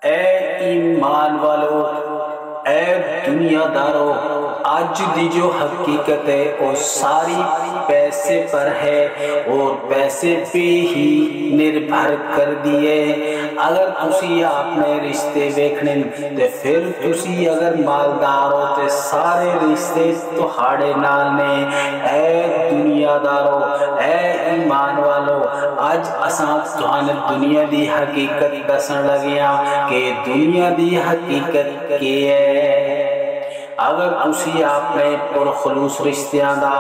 اے ایمان والو، اے دنیا دارو، آج دی جو حقیقت ہے وہ ساری پیسے پر ہے اور پیسے پہ ہی نربھر کر دیے۔ اگر تسی اپنے رشتے ویکھنے تے پھر تسی اگر مالدار ہو تے سارے رشتے تہاڑے نال نے۔ اے دنیا دارو، اے ایمان والو، آج اساں تہانے دنیا دی حقیقت دسن لگیاں کہ دنیا دی حقیقت کی ہے۔ اگر تسی اپنے پرخلوص رشتیاں دا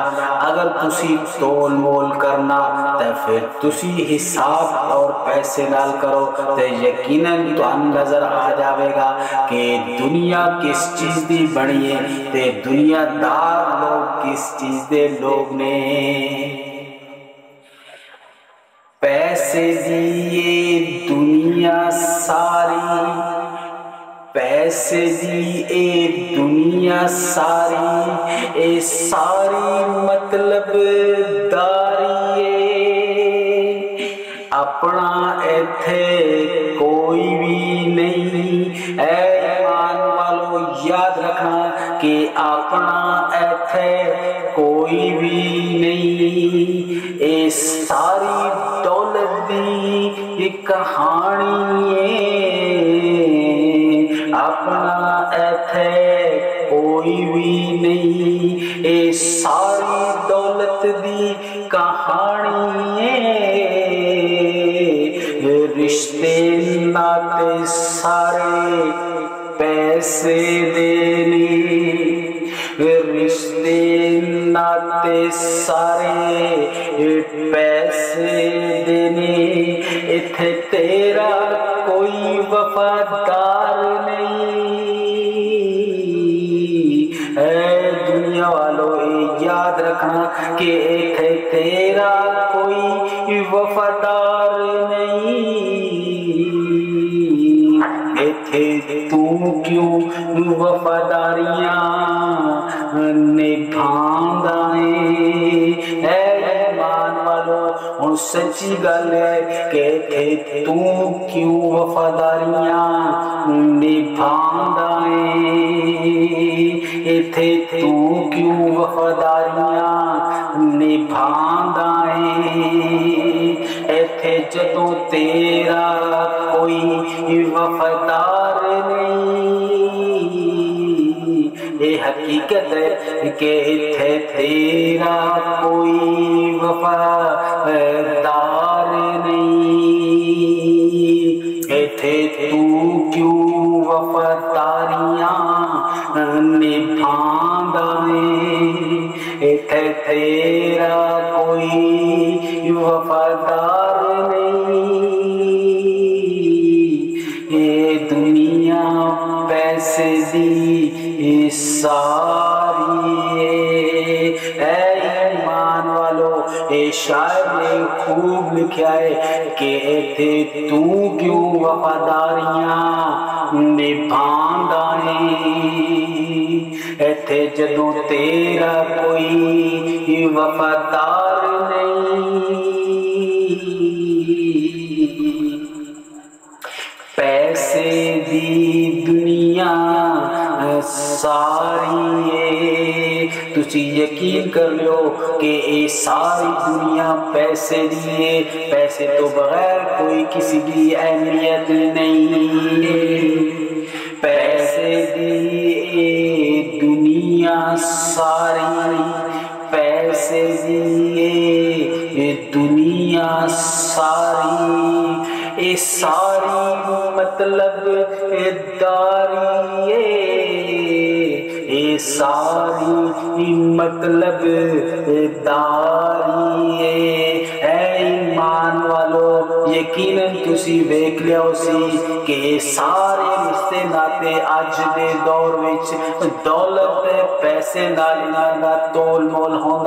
اگر تسی تول مول کرنا تے پھر تسی حساب اور پیسے نال کرو تے یقیناً تہانوں نظر آ جاوے گا کہ دنیا کس چیز دی بنی ہے تے دنیا دار لوگ کس چیز دے لوگ نے۔ پیسے دی دنیا ساری، پیسے دی دنیا ساری، اے ساری مطلب داری ہے، اپنا ایتھے کوئی بھی نہیں۔ اے ایمان والو یاد رکھنا کہ اپنا ایتھے کوئی بھی نہیں، اے ساری دولت دی کہانی ہے، اپنا ایتھے کوئی بھی نہیں، اے ساری دولت دی کہانی ہے، رشتے ناتے سارے پیسے دینے، رشتے ناتے سارے پیسے دینے، اتھے تیرا کوئی وفادار نہیں۔ اے دنیا والو یاد رکھنا کہ اتھے تیرا کوئی وفادار نہیں، اتھے تو کیوں وفاداریاں نبھاندا ہے۔ اے ایمان والو ہن سچی گل ہے کہ اتھے تو کیوں وفاداریاں نبھاندا ہے، اتھے تو کیوں وفاداریاں نبھاندا ہے، اتھے جدوں تیرا کوئی وفادار نہیں، یہ حقیقت ہے کہ اتھے تیرا کوئی وفادار نہیں، اتھے تو کیوں وفاداریاں نبھاندا ہے، اتھے تیرا کوئی وفادار نہیں۔ یہ دنیا پیسے دی ساری ہے۔ اے ایمان والو اے شاعر نے خوب لکھا ہے کہ اتھے تو کیوں وفاداریاں نبھاندا ہے، اتھے جدوں تیرا کوئی وفادار نہیں۔ پیسے دی دنیا ساری ہے، تسی یقین کر لو کہ یہ ساری دنیا پیسے دی ہے، پیسے تو بغیر کوئی کسی کی اہمیت نہیں ہے۔ پیسے دی دنیا ساری، پیسے دی دنیا ساری، اے ساری مطلب داری ہے، اے ساری مطلب داری ہے۔ اے ایمان والو یقیناً تسی ویکھ لیو سی کہ سارے رشتے ناتے اج دے دور وچ دولت پیسے نال انہاں دا تول مول ہوندا